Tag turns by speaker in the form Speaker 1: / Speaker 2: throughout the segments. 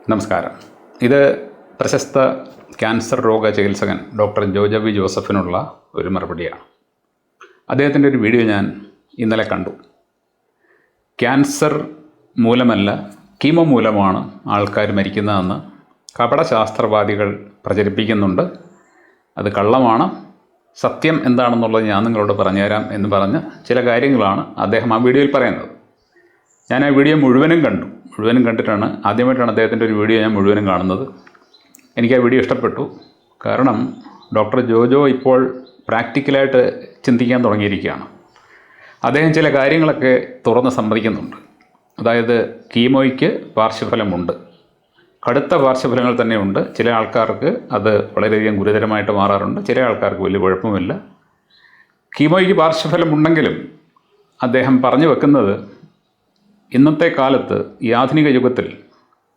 Speaker 1: നമസ്കാരം. ഇത് പ്രശസ്ത ക്യാൻസർ രോഗ ചികിത്സകൻ ഡോക്ടർ ജോജോ വി ജോസഫിനുള്ള ഒരു മറുപടിയാണ്. അദ്ദേഹത്തിൻ്റെ ഒരു വീഡിയോ ഞാൻ ഇന്നലെ കണ്ടു. ക്യാൻസർ മൂലമല്ല, കീമോ മൂലമാണ് ആൾക്കാർ മരിക്കുന്നതെന്ന് കപടശാസ്ത്രവാദികൾ പ്രചരിപ്പിക്കുന്നുണ്ട്. അത് കള്ളമാണ്. സത്യം എന്താണെന്നുള്ളത് ഞാൻ നിങ്ങളോട് പറഞ്ഞുതരാം എന്ന് പറഞ്ഞ് ചില കാര്യങ്ങളാണ് അദ്ദേഹം ആ വീഡിയോയിൽ പറയുന്നത്. ഞാൻ ആ വീഡിയോ മുഴുവനും കണ്ടിട്ടാണ് ആദ്യമായിട്ടാണ് അദ്ദേഹത്തിൻ്റെ ഒരു വീഡിയോ ഞാൻ മുഴുവനും കാണുന്നത്. എനിക്ക് ആ വീഡിയോ ഇഷ്ടപ്പെട്ടു. കാരണം ഡോക്ടർ ജോജോ ഇപ്പോൾ പ്രാക്ടിക്കലായിട്ട് ചിന്തിക്കാൻ തുടങ്ങിയിരിക്കുകയാണ്. അദ്ദേഹം ചില കാര്യങ്ങളൊക്കെ തുറന്ന് സമ്മതിക്കുന്നുണ്ട്. അതായത് കീമോയ്ക്ക് പാർശ്വഫലമുണ്ട്, കടുത്ത പാർശ്വഫലങ്ങൾ തന്നെയുണ്ട്. ചില ആൾക്കാർക്ക് അത് വളരെയധികം ഗുരുതരമായിട്ട് മാറാറുണ്ട്, ചില ആൾക്കാർക്ക് വലിയ കുഴപ്പമില്ല. കീമോയ്ക്ക് പാർശ്വഫലമുണ്ടെങ്കിലും അദ്ദേഹം പറഞ്ഞു വെക്കുന്നത്, ഇന്നത്തെ കാലത്ത് ഈ ആധുനിക യുഗത്തിൽ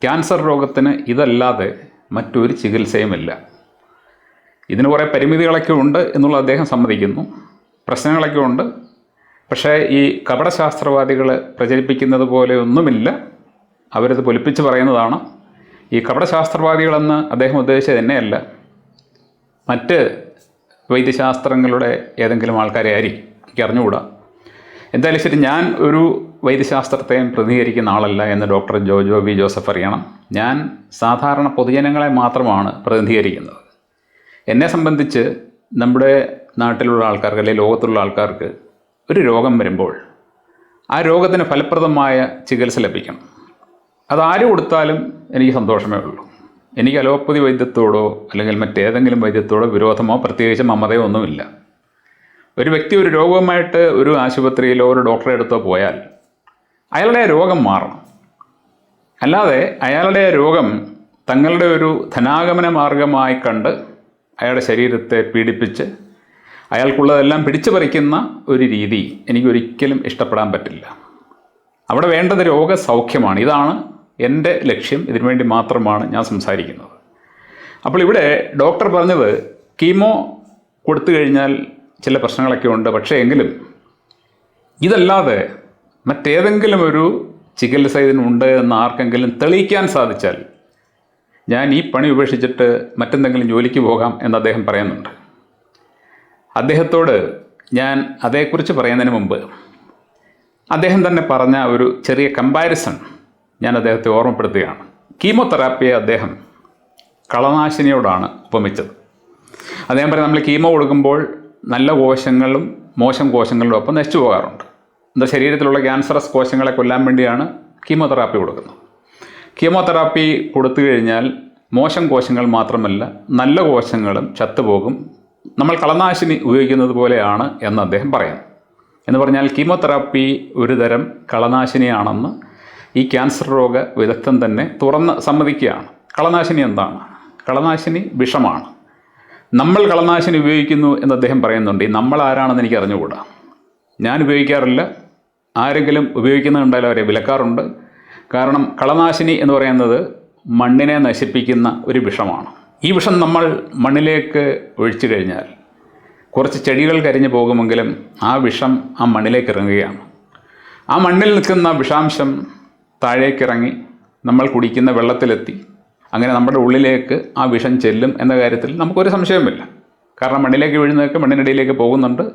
Speaker 1: ക്യാൻസർ രോഗത്തിന് ഇതല്ലാതെ മറ്റൊരു ചികിത്സയുമില്ല. ഇതിന് കുറേ പരിമിതികളൊക്കെ ഉണ്ട് എന്നുള്ള അദ്ദേഹം സമ്മതിക്കുന്നു, പ്രശ്നങ്ങളൊക്കെ ഉണ്ട്. പക്ഷേ ഈ കപടശാസ്ത്രവാദികൾ പ്രചരിപ്പിക്കുന്നത് പോലെ ഒന്നുമില്ല. അവരത് പൊലിപ്പിച്ച് പറയുന്നതാണ്. ഈ കപടശാസ്ത്രവാദികളെന്ന് അദ്ദേഹം ഉദ്ദേശിച്ചത് തന്നെയല്ല, മറ്റ് വൈദ്യശാസ്ത്രങ്ങളുടെ ഏതെങ്കിലും ആൾക്കാരെ ആയിരിക്കും, എനിക്ക് അറിഞ്ഞുകൂടാ. എന്തായാലും ശരി, ഞാൻ ഒരു വൈദ്യശാസ്ത്രത്തെയും പ്രതിനിധീകരിക്കുന്ന ആളല്ല എന്ന് ഡോക്ടർ ജോജോ വി ജോസഫ് അറിയണം. ഞാൻ സാധാരണ പൊതുജനങ്ങളെ മാത്രമാണ് പ്രതിനിധീകരിക്കുന്നത്. എന്നെ സംബന്ധിച്ച് നമ്മുടെ നാട്ടിലുള്ള ആൾക്കാർക്ക് അല്ലെങ്കിൽ ലോകത്തുള്ള ആൾക്കാർക്ക് ഒരു രോഗം വരുമ്പോൾ ആ രോഗത്തിന് ഫലപ്രദമായ ചികിത്സ ലഭിക്കണം. അതാര് കൊടുത്താലും എനിക്ക് സന്തോഷമേ ഉള്ളൂ. എനിക്ക് അലോപ്പതി വൈദ്യത്തോടോ അല്ലെങ്കിൽ മറ്റേതെങ്കിലും വൈദ്യത്തോടോ വിരോധമോ പ്രത്യേകിച്ച് മമതയോ ഒന്നുമില്ല. ഒരു വ്യക്തി ഒരു രോഗവുമായിട്ട് ഒരു ആശുപത്രിയിലോ ഒരു ഡോക്ടറെ അടുത്തോ പോയാൽ അയാളുടെ രോഗം മാറണം. അല്ലാതെ അയാളുടെ രോഗം തങ്ങളുടെ ഒരു ധനാഗമന മാർഗമായി കണ്ട് അയാളുടെ ശരീരത്തെ പീഡിപ്പിച്ച് അയാൾക്കുള്ളതെല്ലാം പിടിച്ചു പറിക്കുന്ന ഒരു രീതി എനിക്കൊരിക്കലും ഇഷ്ടപ്പെടാൻ പറ്റില്ല. അവിടെ വേണ്ടത് രോഗസൗഖ്യമാണ്. ഇതാണ് എൻ്റെ ലക്ഷ്യം. ഇതിനുവേണ്ടി മാത്രമാണ് ഞാൻ സംസാരിക്കുന്നത്. അപ്പോൾ ഇവിടെ ഡോക്ടർ പറഞ്ഞത് കീമോ കൊടുത്തു കഴിഞ്ഞാൽ ചില പ്രശ്നങ്ങളൊക്കെ ഉണ്ട്, പക്ഷേ എങ്കിലും ഇതല്ലാതെ മറ്റേതെങ്കിലും ഒരു ചികിത്സ ഇതിനുണ്ട് എന്ന് ആർക്കെങ്കിലും തെളിയിക്കാൻ സാധിച്ചാൽ ഞാൻ ഈ പണി ഉപേക്ഷിച്ചിട്ട് മറ്റെന്തെങ്കിലും ജോലിക്ക് പോകാം എന്ന് അദ്ദേഹം പറയുന്നുണ്ട്. അദ്ദേഹത്തോട് ഞാൻ അതേക്കുറിച്ച് പറയുന്നതിന് മുമ്പ് അദ്ദേഹം തന്നെ പറഞ്ഞ ഒരു ചെറിയ കമ്പാരിസൺ ഞാൻ അദ്ദേഹത്തെ ഓർമ്മപ്പെടുത്തുകയാണ്. കീമോതെറാപ്പിയെ അദ്ദേഹം കളനാശിനിയോടാണ് ഉപമിച്ചത്. അദ്ദേഹം പറയും, നമ്മൾ കീമോ കൊടുക്കുമ്പോൾ നല്ല കോശങ്ങളും മോശം കോശങ്ങളുടെ ഒപ്പം നശിച്ചു പോകാറുണ്ട്. എന്താ, ശരീരത്തിലുള്ള ക്യാൻസറസ് കോശങ്ങളെ കൊല്ലാൻ വേണ്ടിയാണ് കീമോതെറാപ്പി കൊടുക്കുന്നത്. കീമോതെറാപ്പി കൊടുത്തു കഴിഞ്ഞാൽ മോശം കോശങ്ങൾ മാത്രമല്ല നല്ല കോശങ്ങളും ചത്തുപോകും. നമ്മൾ കളനാശിനി ഉപയോഗിക്കുന്നത് പോലെയാണ് എന്ന് അദ്ദേഹം പറയുന്നു. എന്ന് പറഞ്ഞാൽ കീമോതെറാപ്പി ഒരു തരം കളനാശിനിയാണെന്ന് ഈ ക്യാൻസർ രോഗ വിദഗ്ധൻ തന്നെ തുറന്ന് സമ്മതിക്കുകയാണ്. കളനാശിനി എന്താണ്? കളനാശിനി വിഷമാണ്. നമ്മൾ കളനാശിനി ഉപയോഗിക്കുന്നു എന്ന് അദ്ദേഹം പറയുന്നുണ്ട്. ഈ നമ്മൾ ആരാണെന്ന് എനിക്ക് അറിഞ്ഞുകൂടാ. ഞാൻ ഉപയോഗിക്കാറില്ല. ആരെങ്കിലും ഉപയോഗിക്കുന്നുണ്ടായാലും അവരെ വിലക്കാറുണ്ട്. കാരണം കളനാശിനി എന്ന് പറയുന്നത് മണ്ണിനെ നശിപ്പിക്കുന്ന ഒരു വിഷമാണ്. ഈ വിഷം നമ്മൾ മണ്ണിലേക്ക് ഒഴിച്ചു കഴിഞ്ഞാൽ കുറച്ച് ചെടികൾ കരിഞ്ഞു പോകുമെങ്കിലും ആ വിഷം ആ മണ്ണിലേക്ക് ഇറങ്ങുകയാണ്. ആ മണ്ണിൽ നിൽക്കുന്ന വിഷാംശം താഴേക്കിറങ്ങി നമ്മൾ കുടിക്കുന്ന വെള്ളത്തിലെത്തി അങ്ങനെ നമ്മുടെ ഉള്ളിലേക്ക് ആ വിഷം ചെല്ലും എന്ന കാര്യത്തിൽ നമുക്കൊരു സംശയവുമില്ല. കാരണം മണ്ണിലേക്ക് വീഴുന്നതൊക്കെ മണ്ണിനടിയിലേക്ക് പോകുന്നുണ്ട്.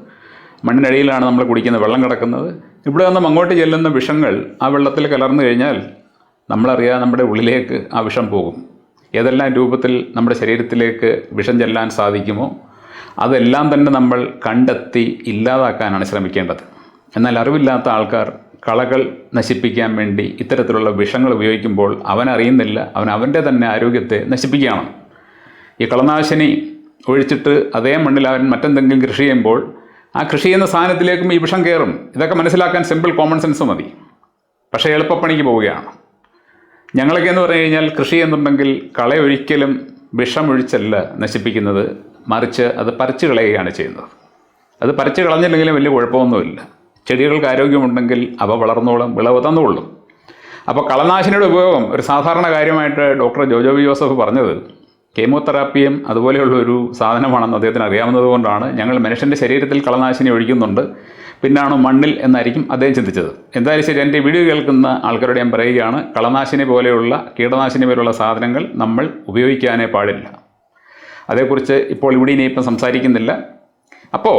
Speaker 1: മണ്ണിനടിയിലാണ് നമ്മൾ കുടിക്കുന്ന വെള്ളം കിടക്കുന്നത്. ഇവിടെ നിന്നും അങ്ങോട്ട് ചെല്ലുന്ന വിഷങ്ങൾ ആ വെള്ളത്തിൽ കലർന്നു കഴിഞ്ഞാൽ നമ്മളറിയാതെ നമ്മുടെ ഉള്ളിലേക്ക് ആ വിഷം പോകും. ഏതെല്ലാം രൂപത്തിൽ നമ്മുടെ ശരീരത്തിലേക്ക് വിഷം ചെല്ലാൻ സാധിക്കുമോ അതെല്ലാം തന്നെ നമ്മൾ കണ്ടെത്തി ഇല്ലാതാക്കാനാണ് ശ്രമിക്കേണ്ടത്. എന്നാൽ അറിവില്ലാത്ത ആൾക്കാർ കളകൾ നശിപ്പിക്കാൻ വേണ്ടി ഇത്തരത്തിലുള്ള വിഷങ്ങൾ ഉപയോഗിക്കുമ്പോൾ അവനറിയുന്നില്ല, അവൻ്റെ തന്നെ ആരോഗ്യത്തെ നശിപ്പിക്കുകയാണ്. ഈ കളനാശിനി ഒഴിച്ചിട്ട് അതേ മണ്ണിൽ അവൻ മറ്റെന്തെങ്കിലും കൃഷി ചെയ്യുമ്പോൾ ആ കൃഷി ചെയ്യുന്ന സാധനത്തിലേക്കും ഈ വിഷം കയറും. ഇതൊക്കെ മനസ്സിലാക്കാൻ സിമ്പിൾ കോമൺ സെൻസ് മതി. പക്ഷേ എളുപ്പപ്പണിക്ക് പോവുകയാണ്. ഞങ്ങളൊക്കെ എന്ന് പറഞ്ഞു കഴിഞ്ഞാൽ കൃഷി ചെയ്യുന്നുണ്ടെങ്കിൽ കളയൊരിക്കലും വിഷമൊഴിച്ചല്ല നശിപ്പിക്കുന്നത്, മറിച്ച് അത് പറിച്ചു കളയുകയാണ് ചെയ്യുന്നത്. അത് പറിച്ചു കളഞ്ഞില്ലെങ്കിലും വലിയ കുഴപ്പമൊന്നുമില്ല. ചെടികൾക്ക് ആരോഗ്യമുണ്ടെങ്കിൽ അവ വളർന്നോളും, വിളവ് തന്നുകൊള്ളും. അപ്പോൾ കളനാശിനിയുടെ ഉപയോഗം ഒരു സാധാരണ കാര്യമായിട്ട് ഡോക്ടർ ജോജോ വി ജോസഫ് പറഞ്ഞത് കീമോതെറാപ്പിയും അതുപോലെയുള്ള ഒരു സാധനമാണെന്ന് അദ്ദേഹത്തിന് അറിയാവുന്നത് കൊണ്ടാണ്. ഞങ്ങൾ മനുഷ്യൻ്റെ ശരീരത്തിൽ കളനാശിനി ഒഴിക്കുന്നുണ്ട്, പിന്നാണോ മണ്ണിൽ എന്നായിരിക്കും അദ്ദേഹം ചിന്തിച്ചത്. എന്തായാലും ശരി, എൻ്റെ വീഡിയോ കേൾക്കുന്ന ആൾക്കാരോട് ഞാൻ പറയുകയാണ്, കളനാശിനി പോലെയുള്ള കീടനാശിനി പോലെയുള്ള സാധനങ്ങൾ നമ്മൾ ഉപയോഗിക്കാനേ പാടില്ല. അതേക്കുറിച്ച് ഇപ്പോൾ ഇവിടെ ഇനിയിപ്പം സംസാരിക്കുന്നില്ല. അപ്പോൾ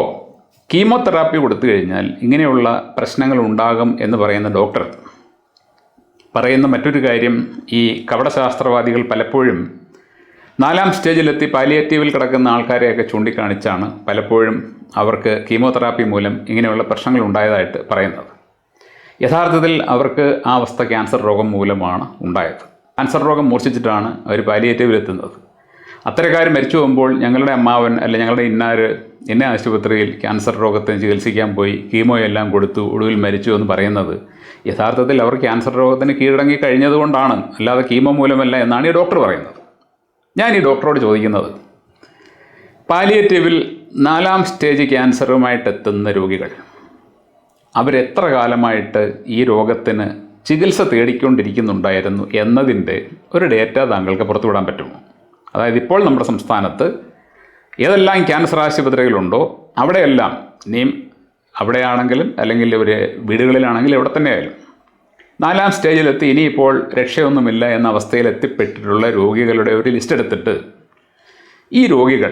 Speaker 1: കീമോതെറാപ്പി കൊടുത്തു കഴിഞ്ഞാൽ ഇങ്ങനെയുള്ള പ്രശ്നങ്ങൾ ഉണ്ടാകും എന്ന് പറയുന്ന ഡോക്ടർ പറയുന്ന മറ്റൊരു കാര്യം, ഈ കപടശാസ്ത്രവാദികൾ പലപ്പോഴും 4ാം സ്റ്റേജിലെത്തി പാലിയേറ്റീവിൽ കിടക്കുന്ന ആൾക്കാരെയൊക്കെ ചൂണ്ടിക്കാണിച്ചാണ് പലപ്പോഴും അവർക്ക് കീമോതെറാപ്പി മൂലം ഇങ്ങനെയുള്ള പ്രശ്നങ്ങൾ ഉണ്ടായതായിട്ട് പറയുന്നത്. യഥാർത്ഥത്തിൽ അവർക്ക് ആ അവസ്ഥ ക്യാൻസർ രോഗം മൂലമാണ് ഉണ്ടായത്. ക്യാൻസർ രോഗം മൂർച്ഛിച്ചിട്ടാണ് അവർ പാലിയേറ്റീവിലെത്തുന്നത്. അത്തരക്കാർ മരിച്ചു പോകുമ്പോൾ ഞങ്ങളുടെ അമ്മാവൻ അല്ലെങ്കിൽ ഞങ്ങളുടെ ഇന്ന ആശുപത്രിയിൽ ക്യാൻസർ രോഗത്തിന് ചികിത്സിക്കാൻ പോയി കീമോയെല്ലാം കൊടുത്തു ഒടുവിൽ മരിച്ചു എന്ന് പറയുന്നത് യഥാർത്ഥത്തിൽ അവർ ക്യാൻസർ രോഗത്തിന് കീഴടങ്ങി കഴിഞ്ഞതുകൊണ്ടാണ്, അല്ലാതെ കീമോ മൂലമല്ല എന്നാണ് ഈ ഡോക്ടർ പറയുന്നത്. ഞാൻ ഈ ഡോക്ടറോട് ചോദിക്കുന്നത്, പാലിയേറ്റീവിൽ 4ാം സ്റ്റേജ് ക്യാൻസറുമായിട്ട് എത്തുന്ന രോഗികൾ അവരെത്ര കാലമായിട്ട് ഈ രോഗത്തിന് ചികിത്സ തേടിക്കൊണ്ടിരിക്കുന്നുണ്ടായിരുന്നു എന്നതിൻ്റെ ഒരു ഡേറ്റ താങ്കൾക്ക് പുറത്തുവിടാൻ പറ്റുമോ? അതായത് ഇപ്പോൾ നമ്മുടെ സംസ്ഥാനത്ത് ഏതെല്ലാം ക്യാൻസർ ആശുപത്രികളുണ്ടോ അവിടെയെല്ലാം, ഇനിയും അവിടെയാണെങ്കിലും അല്ലെങ്കിൽ ഒരു വീടുകളിലാണെങ്കിലും എവിടെ തന്നെയായാലും 4ാം സ്റ്റേജിലെത്തി ഇനിയിപ്പോൾ രക്ഷയൊന്നുമില്ല എന്ന അവസ്ഥയിൽ എത്തിപ്പെട്ടിട്ടുള്ള രോഗികളുടെ ഒരു ലിസ്റ്റ് എടുത്തിട്ട് ഈ രോഗികൾ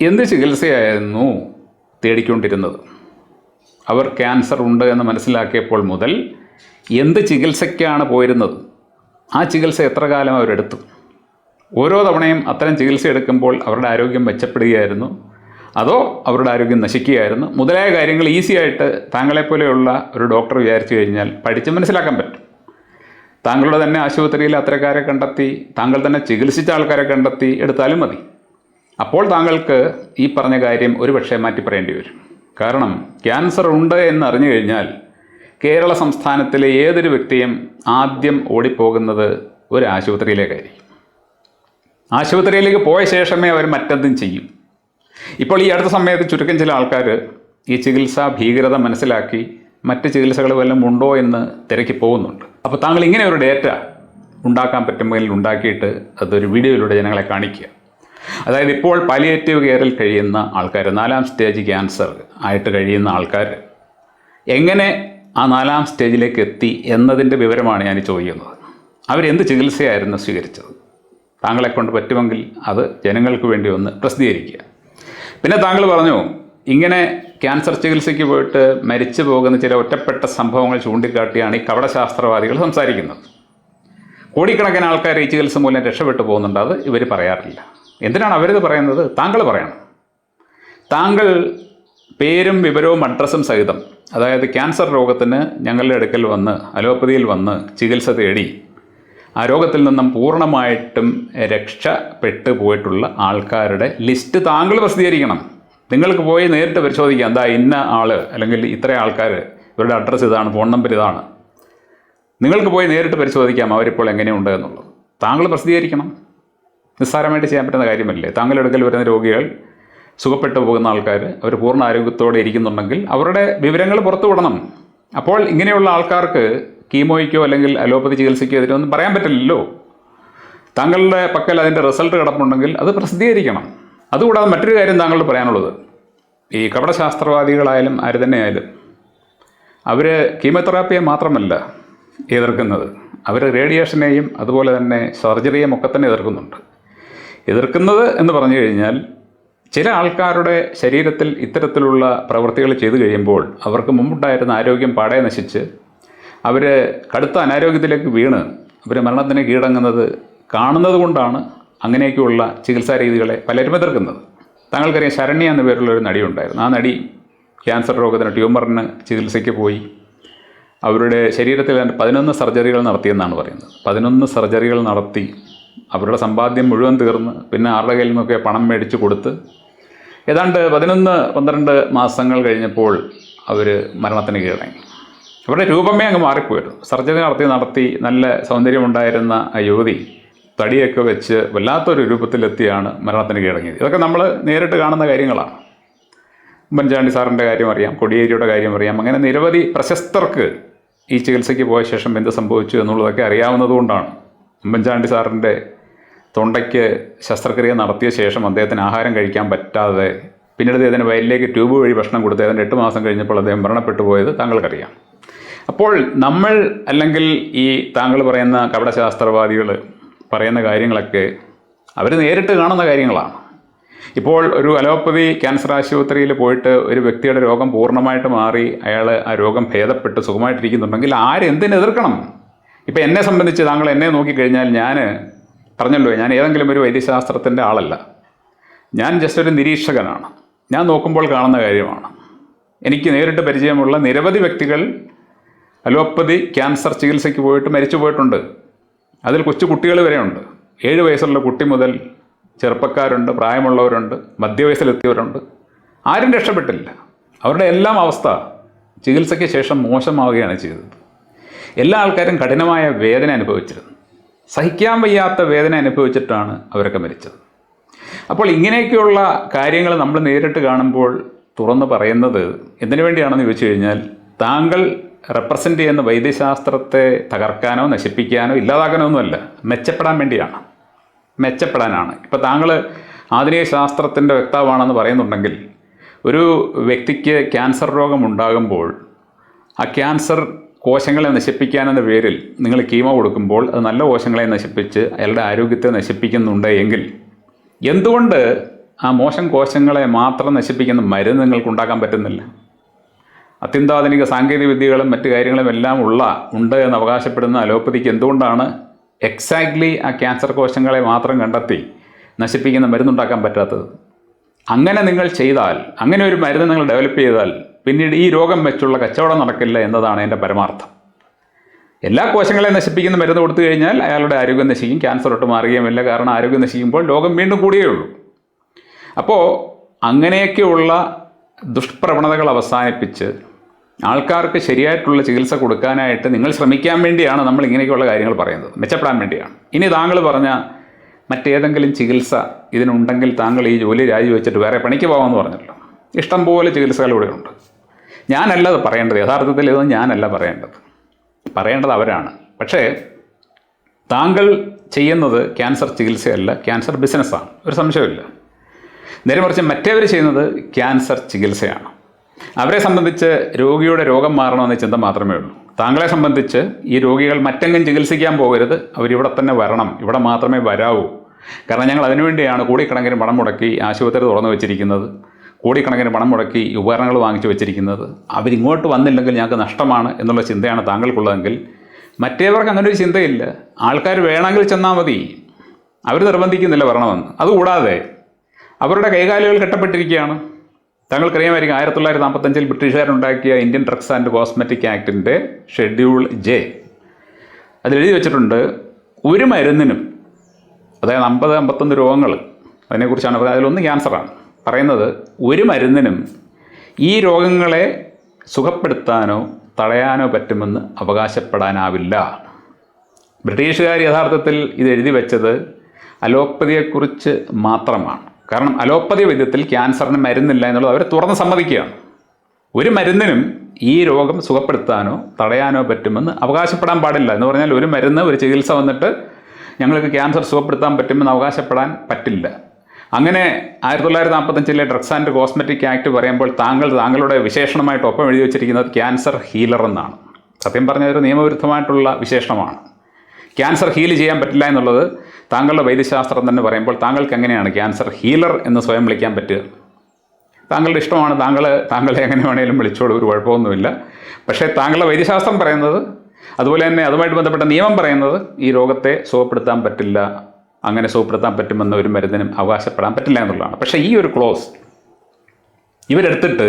Speaker 1: എന്ത് ചികിത്സയായിരുന്നു തേടിക്കൊണ്ടിരുന്നത്, അവർ ക്യാൻസർ ഉണ്ട് എന്ന് മനസ്സിലാക്കിയപ്പോൾ മുതൽ എന്ത് ചികിത്സയ്ക്കാണ് പോയിരുന്നത്, ആ ചികിത്സ എത്ര കാലം അവരെടുത്തു, ഓരോ തവണയും അത്തരം ചികിത്സ എടുക്കുമ്പോൾ അവരുടെ ആരോഗ്യം മെച്ചപ്പെടുകയായിരുന്നു അതോ അവരുടെ ആരോഗ്യം നശിക്കുകയായിരുന്നു മുതലായ കാര്യങ്ങൾ ഈസിയായിട്ട് താങ്കളെപ്പോലെയുള്ള ഒരു ഡോക്ടർ വിചാരിച്ചു കഴിഞ്ഞാൽ പഠിച്ച് മനസ്സിലാക്കാൻ പറ്റും. താങ്കളുടെ തന്നെ ആശുപത്രിയിൽ അത്തരക്കാരെ കണ്ടെത്തി, താങ്കൾ തന്നെ ചികിത്സിച്ച ആൾക്കാരെ കണ്ടെത്തി എടുത്താലും മതി. അപ്പോൾ താങ്കൾക്ക് ഈ പറഞ്ഞ കാര്യം ഒരുപക്ഷെ മാറ്റി പറയേണ്ടി വരും. കാരണം ക്യാൻസർ ഉണ്ട് എന്നറിഞ്ഞു കഴിഞ്ഞാൽ കേരള സംസ്ഥാനത്തിലെ ഏതൊരു വ്യക്തിയും ആദ്യം ഓടിപ്പോകുന്നത് ഒരു ആശുപത്രിയിലേക്കായിരിക്കും. ആശുപത്രിയിലേക്ക് പോയ ശേഷമേ അവർ മറ്റെന്തും ചെയ്യും. ഇപ്പോൾ ഈ അടുത്ത സമയത്ത് ചുരുക്കം ചില ആൾക്കാർ ഈ ചികിത്സാ ഭീകരത മനസ്സിലാക്കി മറ്റ് ചികിത്സകൾ വല്ലതും ഉണ്ടോ എന്ന് തിരക്കി പോകുന്നുണ്ട്. അപ്പോൾ താങ്കൾ ഇങ്ങനെ ഒരു ഡേറ്റ ഉണ്ടാക്കാൻ പറ്റുമെങ്കിൽ ഉണ്ടാക്കിയിട്ട് അതൊരു വീഡിയോയിലൂടെ ജനങ്ങളെ കാണിക്കുക. അതായത് ഇപ്പോൾ പാലിയേറ്റീവ് കെയറിൽ കഴിയുന്ന ആൾക്കാർ, 4ാം സ്റ്റേജ് ക്യാൻസർ ആയിട്ട് കഴിയുന്ന ആൾക്കാർ എങ്ങനെ ആ 4ാം സ്റ്റേജിലേക്ക് എത്തി എന്നതിൻ്റെ വിവരമാണ് ഞാൻ ചോദിക്കുന്നത്. അവരെന്ത് ചികിത്സയായിരുന്നു സ്വീകരിച്ചത്? താങ്കളെക്കൊണ്ട് പറ്റുമെങ്കിൽ അത് ജനങ്ങൾക്ക് വേണ്ടി ഒന്ന് പ്രസിദ്ധീകരിക്കുക. പിന്നെ താങ്കൾ പറഞ്ഞു, ഇങ്ങനെ ക്യാൻസർ ചികിത്സയ്ക്ക് പോയിട്ട് മരിച്ചു പോകുന്ന ചില ഒറ്റപ്പെട്ട സംഭവങ്ങൾ ചൂണ്ടിക്കാട്ടിയാണ് ഈ കപടശാസ്ത്രവാദികൾ സംസാരിക്കുന്നത്. കോടിക്കണക്കിന് ആൾക്കാർ ഈ ചികിത്സ മൂലം രക്ഷപ്പെട്ടു പോകുന്നുണ്ട്. അത് ഇവർ പറയാറില്ല. എന്തിനാണ് അവരിത് പറയുന്നത്? താങ്കൾ പറയണം. താങ്കൾ പേരും വിവരവും അഡ്രസ്സും സഹിതം, അതായത് ക്യാൻസർ രോഗത്തിന് ഞങ്ങളുടെ അടുക്കൽ വന്ന് അലോപ്പതിയിൽ വന്ന് ചികിത്സ തേടി ആ രോഗത്തിൽ നിന്നും പൂർണ്ണമായിട്ടും രക്ഷപ്പെട്ടു പോയിട്ടുള്ള ആൾക്കാരുടെ ലിസ്റ്റ് താങ്കൾ പ്രസിദ്ധീകരിക്കണം. നിങ്ങൾക്ക് പോയി നേരിട്ട് പരിശോധിക്കാം, എന്താ ഇന്ന ആൾ അല്ലെങ്കിൽ ഇത്ര ആൾക്കാർ, ഇവരുടെ അഡ്രസ്സ് ഇതാണ്, ഫോൺ നമ്പർ ഇതാണ്. നിങ്ങൾക്ക് പോയി നേരിട്ട് പരിശോധിക്കാം അവരിപ്പോൾ എങ്ങനെയുണ്ട് എന്നുള്ളത്. താങ്കൾ പ്രസിദ്ധീകരിക്കണം. നിസ്സാരമായിട്ട് ചെയ്യാൻ പറ്റുന്ന കാര്യമല്ലേ? താങ്കളുടെ അടുക്കൽ വരുന്ന രോഗികൾ, സുഖപ്പെട്ടു പോകുന്ന ആൾക്കാർ, അവർ പൂർണ്ണ ആരോഗ്യത്തോടെ ഇരിക്കുന്നുണ്ടെങ്കിൽ അവരുടെ വിവരങ്ങൾ പുറത്തു വിടണം. അപ്പോൾ ഇങ്ങനെയുള്ള ആൾക്കാർക്ക് കീമോയ്ക്കോ അല്ലെങ്കിൽ അലോപ്പതി ചികിത്സയ്ക്കോ ഇതിനൊന്നും പറയാൻ പറ്റില്ലല്ലോ. താങ്കളുടെ പക്കൽ അതിൻ്റെ റിസൾട്ട് കിടപ്പുണ്ടെങ്കിൽ അത് പ്രസിദ്ധീകരിക്കണം. അതുകൂടാതെ മറ്റൊരു കാര്യം താങ്കളോട് പറയാനുള്ളത്, ഈ കപടശാസ്ത്രവാദികളായാലും ആര് തന്നെയായാലും അവർ കീമോതെറാപ്പിയെ മാത്രമല്ല എതിർക്കുന്നത്, അവർ റേഡിയേഷനെയും അതുപോലെ തന്നെ സർജറിയും ഒക്കെ തന്നെ എതിർക്കുന്നുണ്ട്. എതിർക്കുന്നത് എന്ന് പറഞ്ഞു കഴിഞ്ഞാൽ ചില ആൾക്കാരുടെ ശരീരത്തിൽ ഇത്തരത്തിലുള്ള പ്രവൃത്തികൾ ചെയ്തു കഴിയുമ്പോൾ അവർക്ക് മുമ്പുണ്ടായിരുന്ന ആരോഗ്യം പാടെ നശിച്ച് അവർ കടുത്ത അനാരോഗ്യത്തിലേക്ക് വീണ് അവർ മരണത്തിന് കീഴടങ്ങുന്നത് കാണുന്നത് കൊണ്ടാണ് അങ്ങനെയൊക്കെയുള്ള ചികിത്സാ രീതികളെ പലരും എതിർക്കുന്നത്. താങ്കൾക്കറിയാം, ശരണ്യ എന്ന പേരുള്ളൊരു നടിയുണ്ടായിരുന്നു. ആ നടി ക്യാൻസർ രോഗത്തിന് ട്യൂമറിന് ചികിത്സയ്ക്ക് പോയി അവരുടെ ശരീരത്തിൽ 11 സർജറികൾ നടത്തിയെന്നാണ് പറയുന്നത്. 11 സർജറികൾ നടത്തി അവരുടെ സമ്പാദ്യം മുഴുവൻ തീർന്ന് പിന്നെ ആരുടെ കയ്യിൽ നിന്നൊക്കെ പണം മേടിച്ച് കൊടുത്ത് ഏതാണ്ട് 11-12 മാസങ്ങൾ കഴിഞ്ഞപ്പോൾ അവർ മരണത്തിന് കീഴടങ്ങി. അവരുടെ രൂപമേ അങ്ങ് മാറിപ്പോയിരുന്നു. സർജറി നടത്തി നല്ല സൗന്ദര്യമുണ്ടായിരുന്ന ആ യുവതി തടിയൊക്കെ വെച്ച് വല്ലാത്തൊരു രൂപത്തിലെത്തിയാണ് മരണത്തിന് കീഴടങ്ങിയത്. ഇതൊക്കെ നമ്മൾ നേരിട്ട് കാണുന്ന കാര്യങ്ങളാണ്. ഉമ്മൻചാണ്ടി സാറിൻ്റെ കാര്യം അറിയാം, കോടിയേരിയുടെ കാര്യം അറിയാം. അങ്ങനെ നിരവധി പ്രശസ്തർക്ക് ഈ ചികിത്സയ്ക്ക് പോയ ശേഷം എന്ത് സംഭവിച്ചു എന്നുള്ളതൊക്കെ അറിയാവുന്നതുകൊണ്ടാണ് ഉമ്മൻചാണ്ടി സാറിൻ്റെ തൊണ്ടയ്ക്ക് ശസ്ത്രക്രിയ നടത്തിയ ശേഷം അദ്ദേഹത്തിന് ആഹാരം കഴിക്കാൻ പറ്റാതെ പിന്നീട് അദ്ദേഹത്തിന് വയലിലേക്ക് ട്യൂബ് വഴി ഭക്ഷണം കൊടുത്ത് ഏതാണ്ട് 8 മാസം കഴിഞ്ഞപ്പോൾ അദ്ദേഹം മരണപ്പെട്ടു പോയത് താങ്കൾക്കറിയാം. അപ്പോൾ നമ്മൾ അല്ലെങ്കിൽ ഈ താങ്കൾ പറയുന്ന കപടശാസ്ത്രവാദികൾ പറയുന്ന കാര്യങ്ങളൊക്കെ അവർ നേരിട്ട് കാണുന്ന കാര്യങ്ങളാണ്. ഇപ്പോൾ ഒരു അലോപ്പതി ക്യാൻസർ ആശുപത്രിയിൽ പോയിട്ട് ഒരു വ്യക്തിയുടെ രോഗം പൂർണ്ണമായിട്ട് മാറി അയാൾ ആ രോഗം ഭേദപ്പെട്ട് സുഖമായിട്ടിരിക്കുന്നുണ്ടെങ്കിൽ ആരെന്തിനെതിർക്കണം? ഇപ്പം എന്നെ സംബന്ധിച്ച് താങ്കൾ എന്നെ നോക്കിക്കഴിഞ്ഞാൽ ഞാൻ പറഞ്ഞല്ലോ, ഞാൻ ഏതെങ്കിലും ഒരു വൈദ്യശാസ്ത്രത്തിൻ്റെ ആളല്ല. ഞാൻ ജസ്റ്റ് ഒരു നിരീക്ഷകനാണ്. ഞാൻ നോക്കുമ്പോൾ കാണുന്ന കാര്യമാണ്. എനിക്ക് നേരിട്ട് പരിചയമുള്ള നിരവധി വ്യക്തികൾ അലോപ്പതി ക്യാൻസർ ചികിത്സയ്ക്ക് പോയിട്ട് മരിച്ചു പോയിട്ടുണ്ട്. അതിൽ കൊച്ചു കുട്ടികൾ വരെയുണ്ട്. 7 വയസ്സുള്ള കുട്ടി മുതൽ ചെറുപ്പക്കാരുണ്ട്, പ്രായമുള്ളവരുണ്ട്, മധ്യവയസ്സിലെത്തിയവരുണ്ട്. ആരും രക്ഷപ്പെട്ടില്ല. അവരുടെ എല്ലാം അവസ്ഥ ചികിത്സയ്ക്ക് ശേഷം മോശമാവുകയാണ് ചെയ്തത്. എല്ലാ ആൾക്കാരും കഠിനമായ വേദന അനുഭവിച്ചിരുന്നു. സഹിക്കാൻ വയ്യാത്ത വേദന അനുഭവിച്ചിട്ടാണ് അവരൊക്കെ മരിച്ചത്. അപ്പോൾ ഇങ്ങനെയൊക്കെയുള്ള കാര്യങ്ങൾ നമ്മൾ നേരിട്ട് കാണുമ്പോൾ തുറന്ന് പറയുന്നത് എന്തിനു വേണ്ടിയാണെന്ന് ചോദിച്ചു കഴിഞ്ഞാൽ, താങ്കൾ റെപ്രസെൻ്റ് ചെയ്യുന്ന വൈദ്യശാസ്ത്രത്തെ തകർക്കാനോ നശിപ്പിക്കാനോ ഇല്ലാതാക്കാനോ ഒന്നുമല്ല, മെച്ചപ്പെടാൻ വേണ്ടിയാണ്. മെച്ചപ്പെടാനാണ്. ഇപ്പോൾ താങ്കൾ ആധുനിക ശാസ്ത്രത്തിൻ്റെ വക്താവാണെന്ന് പറയുന്നുണ്ടെങ്കിൽ, ഒരു വ്യക്തിക്ക് ക്യാൻസർ രോഗം ഉണ്ടാകുമ്പോൾ ആ ക്യാൻസർ കോശങ്ങളെ നശിപ്പിക്കാനെന്ന പേരിൽ നിങ്ങൾ കീമോ കൊടുക്കുമ്പോൾ അത് നല്ല കോശങ്ങളെ നശിപ്പിച്ച് അയാളുടെ ആരോഗ്യത്തെ നശിപ്പിക്കുന്നുണ്ട് എങ്കിൽ, എന്തുകൊണ്ട് ആ മോശം കോശങ്ങളെ മാത്രം നശിപ്പിക്കുന്ന മരുന്ന് നിങ്ങൾക്ക് ഉണ്ടാക്കാൻ പറ്റുന്നില്ല? അത്യന്താധുനിക സാങ്കേതിക വിദ്യകളും മറ്റു കാര്യങ്ങളും എല്ലാം ഉണ്ട് എന്ന് അവകാശപ്പെടുന്ന അലോപ്പതിക്ക് എന്തുകൊണ്ടാണ് എക്സാക്ട്ലി ആ ക്യാൻസർ കോശങ്ങളെ മാത്രം കണ്ടെത്തി നശിപ്പിക്കുന്ന മരുന്നുണ്ടാക്കാൻ പറ്റാത്തത്? അങ്ങനെ നിങ്ങൾ ചെയ്താൽ, അങ്ങനെ ഒരു മരുന്ന് നിങ്ങൾ ഡെവലപ്പ് ചെയ്താൽ പിന്നീട് ഈ രോഗം വെച്ചുള്ള കച്ചവടം നടക്കില്ല എന്നതാണ് എൻ്റെ പരമാർത്ഥം. എല്ലാ കോശങ്ങളെയും നശിപ്പിക്കുന്ന മരുന്ന് കൊടുത്തു കഴിഞ്ഞാൽ അയാളുടെ ആരോഗ്യം നശിക്കും, ക്യാൻസർ ഒട്ട് മാറുകയുമില്ല. കാരണം ആരോഗ്യം നശിക്കുമ്പോൾ രോഗം വീണ്ടും കൂടിയുള്ളൂ. അപ്പോൾ അങ്ങനെയൊക്കെയുള്ള ദുഷ്പ്രവണതകൾ അവസാനിപ്പിച്ച് ആൾക്കാർക്ക് ശരിയായിട്ടുള്ള ചികിത്സ കൊടുക്കാനായിട്ട് നിങ്ങൾ ശ്രമിക്കാൻ വേണ്ടിയാണ് നമ്മൾ ഇങ്ങനെയൊക്കെയുള്ള കാര്യങ്ങൾ പറയുന്നത്, മെച്ചപ്പെടാൻ വേണ്ടിയാണ്. ഇനി താങ്കൾ പറഞ്ഞ മറ്റേതെങ്കിലും ചികിത്സ ഇതിനുണ്ടെങ്കിൽ താങ്കൾ ഈ ജോലി രാജിവെച്ചിട്ട് വേറെ പണിക്ക് പോകാമെന്ന് പറഞ്ഞല്ലോ. ഇഷ്ടംപോലെ ചികിത്സകൾ ഇവിടെ ഉണ്ട്. ഞാനല്ല അത് പറയേണ്ടത്. യഥാർത്ഥത്തിൽ ഇതൊന്നും ഞാനല്ല പറയേണ്ടത് അവരാണ്. പക്ഷേ താങ്കൾ ചെയ്യുന്നത് ക്യാൻസർ ചികിത്സയല്ല, ക്യാൻസർ ബിസിനസ്സാണ്, ഒരു സംശയമില്ല. നേരെ മറിച്ച് മറ്റേവർ ചെയ്യുന്നത് ക്യാൻസർ ചികിത്സയാണ്. അവരെ സംബന്ധിച്ച് രോഗിയുടെ രോഗം മാറണമെന്ന ചിന്ത മാത്രമേ ഉള്ളൂ. താങ്കളെ സംബന്ധിച്ച് ഈ രോഗികൾ മറ്റെങ്കിലും ചികിത്സിക്കാൻ പോകരുത്, അവരിവിടെ തന്നെ വരണം, ഇവിടെ മാത്രമേ വരാവൂ. കാരണം ഞങ്ങൾ അതിനുവേണ്ടിയാണ് കോടിക്കണക്കിന് പണം മുടക്കി ആശുപത്രി തുറന്നു വെച്ചിരിക്കുന്നത്, കോടിക്കണക്കിന് പണം മുടക്കി ഉപകരണങ്ങൾ വാങ്ങിച്ചു വെച്ചിരിക്കുന്നത്. അവരിങ്ങോട്ട് വന്നില്ലെങ്കിൽ ഞങ്ങൾക്ക് നഷ്ടമാണ് എന്നുള്ള ചിന്തയാണ് താങ്കൾക്കുള്ളതെങ്കിൽ, മറ്റേവർക്ക് അങ്ങനെ ഒരു ചിന്തയില്ല. ആൾക്കാർ വേണമെങ്കിൽ ചെന്നാൽ മതി, അവർ നിർബന്ധിക്കുന്നില്ല വരണമെന്ന്. അതുകൂടാതെ അവരുടെ കൈകാലുകൾ കെട്ടപ്പെട്ടിരിക്കുകയാണ്. താങ്കൾക്കറിയാമായിരിക്കും 1945 ബ്രിട്ടീഷുകാരുണ്ടാക്കിയ ഇന്ത്യൻ ഡ്രഗ്സ് ആൻഡ് കോസ്മെറ്റിക് ആക്ടിൻ്റെ ഷെഡ്യൂൾ J അതിലെഴുതി വെച്ചിട്ടുണ്ട്, ഒരു മരുന്നിനും, അതായത് 50-51 രോഗങ്ങൾ അതിനെക്കുറിച്ചാണ് പറയുന്നത്, അതിലൊന്ന് ക്യാൻസറാണ് പറയുന്നത്, ഒരു മരുന്നിനും ഈ രോഗങ്ങളെ സുഖപ്പെടുത്താനോ തടയാനോ പറ്റുമെന്ന് അവകാശപ്പെടാനാവില്ല. ബ്രിട്ടീഷുകാർ യഥാർത്ഥത്തിൽ ഇത് എഴുതി വെച്ചത് അലോപ്പതിയെക്കുറിച്ച് മാത്രമാണ്. കാരണം അലോപ്പതി വൈദ്യത്തിൽ ക്യാൻസറിന് മരുന്നില്ല എന്നുള്ളത് അവർ തുറന്ന് സമ്മതിക്കുകയാണ്. ഒരു മരുന്നിനും ഈ രോഗം സുഖപ്പെടുത്താനോ തടയാനോ പറ്റുമെന്ന് അവകാശപ്പെടാൻ പാടില്ല. എന്ന് പറഞ്ഞാൽ ഒരു മരുന്ന്, ഒരു ചികിത്സ വന്നിട്ട് ഞങ്ങൾക്ക് ക്യാൻസർ സുഖപ്പെടുത്താൻ പറ്റുമെന്ന് അവകാശപ്പെടാൻ പറ്റില്ല. അങ്ങനെ 1945 ഡ്രഗ്സ് ആൻഡ് കോസ്മെറ്റിക് ആക്ട് പറയുമ്പോൾ താങ്കളുടെ വിശേഷണമായിട്ട് ഒപ്പം എഴുതി വെച്ചിരിക്കുന്നത് ക്യാൻസർ ഹീലർ എന്നാണ്. സത്യം പറഞ്ഞാൽ ഒരു നിയമവിരുദ്ധമായിട്ടുള്ള വിശേഷണമാണ്. ക്യാൻസർ ഹീൽ ചെയ്യാൻ പറ്റില്ല എന്നുള്ളത് താങ്കളുടെ വൈദ്യശാസ്ത്രം തന്നെ പറയുമ്പോൾ താങ്കൾക്ക് എങ്ങനെയാണ് ക്യാൻസർ ഹീലർ എന്ന് സ്വയം വിളിക്കാൻ പറ്റുക? താങ്കളുടെ ഇഷ്ടമാണ്, താങ്കളെ എങ്ങനെ വേണമെങ്കിലും വിളിച്ചോളൂ, ഒരു കുഴപ്പമൊന്നുമില്ല. പക്ഷേ താങ്കളുടെ വൈദ്യശാസ്ത്രം പറയുന്നത്, അതുപോലെ തന്നെ അതുമായിട്ട് ബന്ധപ്പെട്ട നിയമം പറയുന്നത്, ഈ രോഗത്തെ സുഖപ്പെടുത്താൻ പറ്റില്ല, അങ്ങനെ സുഖപ്പെടുത്താൻ പറ്റുമെന്ന ഒരു മരുന്നിനും അവകാശപ്പെടാൻ പറ്റില്ല എന്നുള്ളതാണ്. പക്ഷേ ഈ ഒരു ക്ലോസ് ഇവരെടുത്തിട്ട്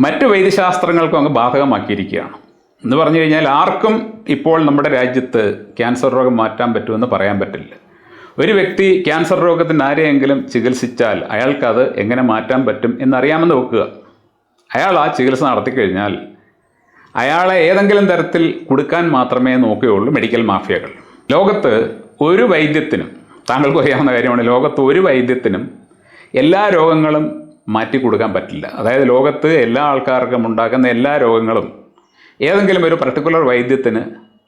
Speaker 1: മറ്റു വൈദ്യശാസ്ത്രങ്ങൾക്കും അങ്ങ് ബാധകമാക്കിയിരിക്കുകയാണ്. എന്ന് പറഞ്ഞു കഴിഞ്ഞാൽ ആർക്കും ഇപ്പോൾ നമ്മുടെ രാജ്യത്ത് ക്യാൻസർ രോഗം മാറ്റാൻ പറ്റുമെന്ന് പറയാൻ പറ്റില്ല. ഒരു വ്യക്തി ക്യാൻസർ രോഗത്തിന് ആരെയെങ്കിലും ചികിത്സിച്ചാൽ അയാൾക്കത് എങ്ങനെ മാറ്റാൻ പറ്റും എന്നറിയാമെന്ന് വെക്കുക. അയാൾ ആ ചികിത്സ നടത്തിക്കഴിഞ്ഞാൽ അയാളെ ഏതെങ്കിലും തരത്തിൽ കൊടുക്കാൻ മാത്രമേ നോക്കുകയുള്ളൂ മെഡിക്കൽ മാഫിയകൾ. ലോകത്ത് ഒരു വൈദ്യത്തിനും, താങ്കൾക്ക് അറിയാവുന്ന കാര്യമാണ്, ലോകത്ത് ഒരു വൈദ്യത്തിനും എല്ലാ രോഗങ്ങളും മാറ്റി കൊടുക്കാൻ പറ്റില്ല. അതായത് ലോകത്ത് എല്ലാ ആൾക്കാർക്കും ഉണ്ടാക്കുന്ന എല്ലാ രോഗങ്ങളും ഏതെങ്കിലും ഒരു പർട്ടിക്കുലർ വൈദ്യത്തിന്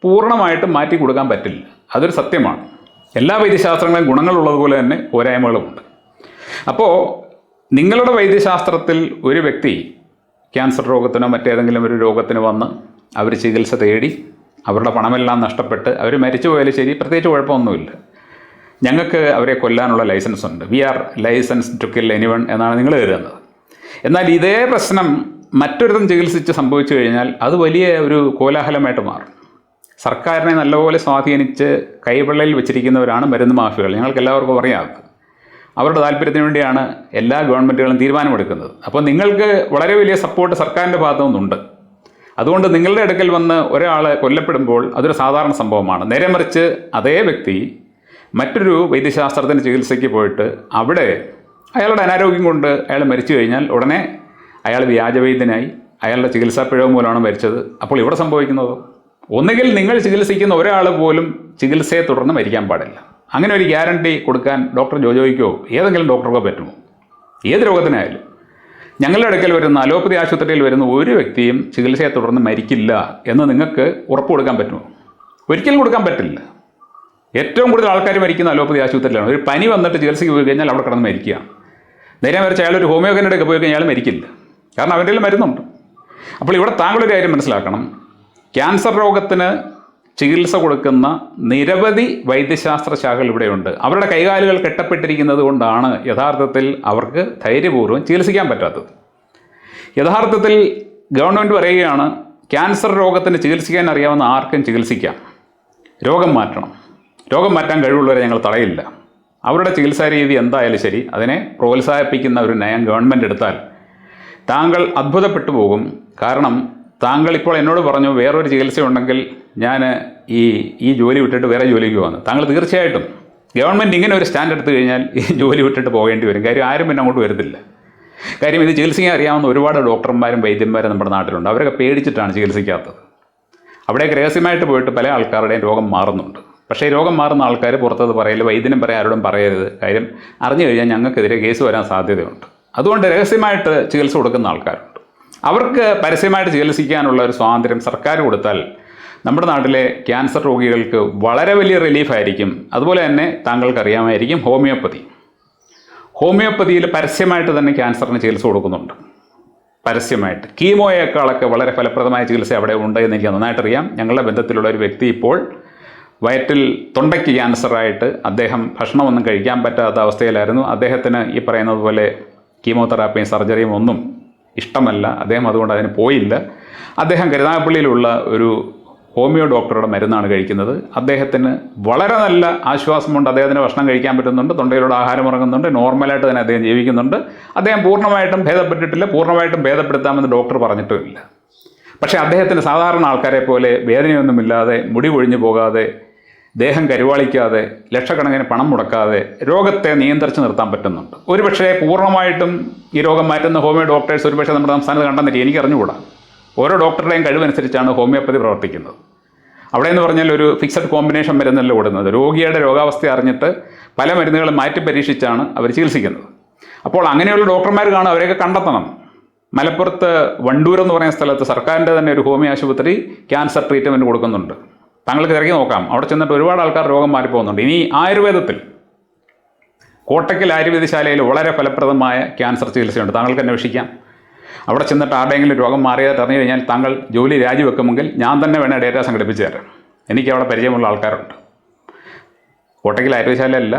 Speaker 1: പൂർണ്ണമായിട്ടും മാറ്റി കൊടുക്കാൻ പറ്റില്ല. അതൊരു സത്യമാണ്. എല്ലാ വൈദ്യശാസ്ത്രങ്ങളും ഗുണങ്ങളുള്ളതുപോലെ തന്നെ പോരായ്മകളുമുണ്ട്. അപ്പോൾ നിങ്ങളുടെ വൈദ്യശാസ്ത്രത്തിൽ ഒരു വ്യക്തി ക്യാൻസർ രോഗത്തിനോ മറ്റേതെങ്കിലും ഒരു രോഗത്തിന് വന്ന് അവർ ചികിത്സ തേടി അവരുടെ പണമെല്ലാം നഷ്ടപ്പെട്ട് അവർ മരിച്ചു പോയാലും ശരി, പ്രത്യേകിച്ച് കുഴപ്പമൊന്നുമില്ല. ഞങ്ങൾക്ക് അവരെ കൊല്ലാനുള്ള ലൈസൻസ് ഉണ്ട്. We are license to kill anyone എന്നാണ് നിങ്ങൾ കരുതുന്നത്. എന്നാൽ ഇതേ പ്രശ്നം മറ്റൊരുത്തം ചികിത്സിച്ച് സംഭവിച്ചു കഴിഞ്ഞാൽ അത് വലിയ ഒരു കോലാഹലമായിട്ട് മാറും. സർക്കാരിനെ നല്ലപോലെ സ്വാധീനിച്ച് കൈവെള്ളയിൽ വെച്ചിരിക്കുന്നവരാണ് മരുന്ന് മാഫിയകൾ. ഞങ്ങൾക്ക് എല്ലാവർക്കും അറിയാം. അവരുടെ താല്പര്യത്തിന് വേണ്ടിയാണ് എല്ലാ ഗവൺമെൻറ്റുകളും തീരുമാനമെടുക്കുന്നത്. അപ്പോൾ നിങ്ങൾക്ക് വളരെ വലിയ സപ്പോർട്ട് സർക്കാരിൻ്റെ ഭാഗത്തു നിന്നുണ്ട്. അതുകൊണ്ട് നിങ്ങളുടെ അടുക്കൽ വന്ന് ഒരാൾ കൊല്ലപ്പെടുമ്പോൾ അതൊരു സാധാരണ സംഭവമാണ്. നേരെ മറിച്ച് അതേ വ്യക്തി മറ്റൊരു വൈദ്യശാസ്ത്രത്തിന് ചികിത്സയ്ക്ക് പോയിട്ട് അവിടെ അയാളുടെ അനാരോഗ്യം കൊണ്ട് അയാൾ മരിച്ചു കഴിഞ്ഞാൽ ഉടനെ അയാൾ വ്യാജവൈദ്യനായി, അയാളുടെ ചികിത്സാ പിഴവ് മൂലമാണ് മരിച്ചത്. അപ്പോൾ ഇവിടെ സംഭവിക്കുന്നത് ഒന്നുകിൽ നിങ്ങൾ ചികിത്സിക്കുന്ന ഒരാൾ പോലും ചികിത്സയെ തുടർന്ന് മരിക്കാൻ പാടില്ല. അങ്ങനെ ഒരു ഗ്യാരണ്ടി കൊടുക്കാൻ ഡോക്ടർ ജോജോയ്ക്കോ ഏതെങ്കിലും ഡോക്ടർക്കോ പറ്റുമോ? ഏത് രോഗത്തിനായാലും ഞങ്ങളുടെ അടുക്കൽ വരുന്ന അലോപ്പതി ആശുപത്രിയിൽ വരുന്ന ഒരു വ്യക്തിയും ചികിത്സയെ തുടർന്ന് മരിക്കില്ല എന്ന് നിങ്ങൾക്ക് ഉറപ്പ് കൊടുക്കാൻ പറ്റുമോ? ഒരിക്കലും കൊടുക്കാൻ പറ്റില്ല. ഏറ്റവും കൂടുതൽ ആൾക്കാർ മരിക്കുന്ന അലോപ്പതി ആശുപത്രിയിലാണ്. ഒരു പനി വന്നിട്ട് ചികിത്സയ്ക്ക് പോയി കഴിഞ്ഞാൽ അവിടെ കിടന്ന് മരിക്കുകയാണ്. നേരെ മറിച്ച് അയാൾ ഒരു ഹോമിയോപ്പതിയുടെ പോയി കഴിഞ്ഞാൽ അയാൾ മരിക്കില്ല. കാരണം അവരുടെ മരുന്നുണ്ട്. അപ്പോൾ ഇവിടെ താങ്കളൊരു കാര്യം മനസ്സിലാക്കണം. ക്യാൻസർ രോഗത്തിന് ചികിത്സ കൊടുക്കുന്ന നിരവധി വൈദ്യശാസ്ത്ര ശാഖകൾ ഇവിടെയുണ്ട്. അവരുടെ കൈകാലുകൾ കെട്ടപ്പെട്ടിരിക്കുന്നത് കൊണ്ടാണ് യഥാർത്ഥത്തിൽ അവർക്ക് ധൈര്യപൂർവ്വം ചികിത്സിക്കാൻ പറ്റാത്തത്. യഥാർത്ഥത്തിൽ ഗവൺമെൻറ് പറയുകയാണ് ക്യാൻസർ രോഗത്തിന് ചികിത്സിക്കാൻ അറിയാവുന്ന ആർക്കും ചികിത്സിക്കാം, രോഗം മാറ്റണം, രോഗം മാറ്റാൻ കഴിവുള്ളവരെ ഞങ്ങൾ തടയില്ല. അവരുടെ ചികിത്സാ രീതി എന്തായാലും ശരി, അതിനെ പ്രോത്സാഹിപ്പിക്കുന്ന ഒരു നയം ഗവൺമെൻറ് എടുത്താൽ താങ്കൾ അത്ഭുതപ്പെട്ടു പോകും. കാരണം താങ്കൾ ഇപ്പോൾ എന്നോട് പറഞ്ഞു വേറൊരു ചികിത്സയുണ്ടെങ്കിൽ ഞാൻ ഈ ജോലി വിട്ടിട്ട് വേറെ ജോലിക്ക് പോകുന്നു. താങ്കൾ തീർച്ചയായിട്ടും ഗവൺമെൻറ് ഇങ്ങനെ ഒരു സ്റ്റാൻഡ് എടുത്തു കഴിഞ്ഞാൽ ഈ ജോലി വിട്ടിട്ട് പോകേണ്ടി വരും. കാര്യം ആരും പിന്നെ അങ്ങോട്ട് വരത്തില്ല. കാര്യം ഇത് ചികിത്സിക്കാൻ അറിയാവുന്ന ഒരുപാട് ഡോക്ടർമാരും വൈദ്യന്മാരും നമ്മുടെ നാട്ടിലുണ്ട്. അവരൊക്കെ പേടിച്ചിട്ടാണ് ചികിത്സിക്കാത്തത്. അവിടേക്ക് രഹസ്യമായിട്ട് പോയിട്ട് പല ആൾക്കാരുടെയും രോഗം മാറുന്നുണ്ട്. പക്ഷേ രോഗം മാറുന്ന ആൾക്കാർ പുറത്തത് പറയില്ല, വൈദ്യനും പറയാൻ ആരോടും പറയരുത്. കാര്യം അറിഞ്ഞു കഴിഞ്ഞാൽ ഞങ്ങൾക്കെതിരെ കേസ് വരാൻ സാധ്യതയുണ്ട്. അതുകൊണ്ട് രഹസ്യമായിട്ട് ചികിത്സ കൊടുക്കുന്ന ആൾക്കാരുണ്ട്. അവർക്ക് പരസ്യമായിട്ട് ചികിത്സിക്കാനുള്ള ഒരു സ്വാതന്ത്ര്യം സർക്കാർ കൊടുത്താൽ നമ്മുടെ നാട്ടിലെ ക്യാൻസർ രോഗികൾക്ക് വളരെ വലിയ റിലീഫായിരിക്കും. അതുപോലെ തന്നെ താങ്കൾക്ക് അറിയാമായിരിക്കും ഹോമിയോപ്പതിയിൽ പരസ്യമായിട്ട് തന്നെ ക്യാൻസറിന് ചികിത്സ കൊടുക്കുന്നുണ്ട്. പരസ്യമായിട്ട് കീമോയേക്കാളൊക്കെ വളരെ ഫലപ്രദമായ ചികിത്സ അവിടെ ഉണ്ട് എന്ന് എനിക്ക് നന്നായിട്ടറിയാം. ഞങ്ങളുടെ ബന്ധത്തിലുള്ള ഒരു വ്യക്തി ഇപ്പോൾ വയറ്റിൽ തൊണ്ടയ്ക്ക് ക്യാൻസറായിട്ട് അദ്ദേഹം ഭക്ഷണമൊന്നും കഴിക്കാൻ പറ്റാത്ത അവസ്ഥയിലായിരുന്നു. അദ്ദേഹത്തിന് ഈ പറയുന്നത് പോലെ കീമോതെറാപ്പിയും സർജറിയും ഒന്നും ഇഷ്ടമല്ല. അദ്ദേഹം അതുകൊണ്ട് അതിന് പോയില്ല. അദ്ദേഹം കരുനാഗപ്പള്ളിയിലുള്ള ഒരു ഹോമിയോ ഡോക്ടറുടെ മരുന്നാണ് കഴിക്കുന്നത്. അദ്ദേഹത്തിന് വളരെ നല്ല ആശ്വാസമുണ്ട്. അദ്ദേഹത്തിന് ഭക്ഷണം കഴിക്കാൻ പറ്റുന്നുണ്ട്, തൊണ്ടയിലൂടെ ആഹാരം ഇറങ്ങുന്നുണ്ട്, നോർമലായിട്ട് തന്നെ അദ്ദേഹം ജീവിക്കുന്നുണ്ട്. അദ്ദേഹം പൂർണ്ണമായിട്ടും ഭേദപ്പെട്ടിട്ടില്ല, പൂർണ്ണമായിട്ടും ഭേദപ്പെടുത്താമെന്ന് ഡോക്ടർ പറഞ്ഞിട്ടുമില്ല. പക്ഷേ അദ്ദേഹത്തിന് സാധാരണ ആൾക്കാരെ പോലെ വേദനയൊന്നുമില്ലാതെ, മുടി കൊഴിഞ്ഞു പോകാതെ, ദേഹം കരുവാളിക്കാതെ, ലക്ഷക്കണക്കിന് പണം മുടക്കാതെ രോഗത്തെ നിയന്ത്രിച്ച് നിർത്താൻ പറ്റുന്നുണ്ട്. ഒരുപക്ഷേ പൂർണ്ണമായിട്ടും ഈ രോഗം മാറ്റുന്ന ഹോമിയോ ഡോക്ടേഴ്സ് ഒരുപക്ഷെ നമ്മുടെ സംസ്ഥാനത്ത് കണ്ടെന്നിട്ട് എനിക്ക് അറിഞ്ഞുകൂടാ. ഓരോ ഡോക്ടറുടെയും കഴിവനുസരിച്ചാണ് ഹോമിയോപ്പതി പ്രവർത്തിക്കുന്നത്. അവിടെ എന്ന് പറഞ്ഞാൽ ഒരു ഫിക്സഡ് കോമ്പിനേഷൻ മരുന്നല്ല ഓടുന്നത്. രോഗിയുടെ രോഗാവസ്ഥ അറിഞ്ഞിട്ട് പല മരുന്നുകളും മാറ്റി പരീക്ഷിച്ചാണ് അവർ ചികിത്സിക്കുന്നത്. അപ്പോൾ അങ്ങനെയുള്ള ഡോക്ടർമാർ കാണും, അവരെയൊക്കെ കണ്ടെത്തണം. മലപ്പുറത്ത് വണ്ടൂർ എന്ന് പറയുന്ന സ്ഥലത്ത് സർക്കാരിൻ്റെ തന്നെ ഒരു ഹോമിയോ ആശുപത്രി ക്യാൻസർ ട്രീറ്റ്മെൻറ്റ് കൊടുക്കുന്നുണ്ട്. താങ്കൾക്ക് തിരക്കി നോക്കാം. അവിടെ ചെന്നിട്ട് ഒരുപാട് ആൾക്കാർ രോഗം മാറിപ്പോകുന്നുണ്ട്. ഇനി ആയുർവേദത്തിൽ കോട്ടയ്ക്കൽ ആയുർവേദശാലയിൽ വളരെ ഫലപ്രദമായ ക്യാൻസർ ചികിത്സയുണ്ട്. താങ്കൾക്ക് അന്വേഷിക്കാം. അവിടെ ചെന്നിട്ട് ആരുടെയെങ്കിലും രോഗം മാറിയതായിട്ട് അറിഞ്ഞു കഴിഞ്ഞാൽ താങ്കൾ ജോലി രാജിവെക്കുമെങ്കിൽ ഞാൻ തന്നെ വേണേൽ ഡേറ്റ സംഘടിപ്പിച്ച് തരാം. എനിക്ക് അവിടെ പരിചയമുള്ള ആൾക്കാരുണ്ട്. കോട്ടയ്ക്കൽ ആയുർവേദശാലയല്ല,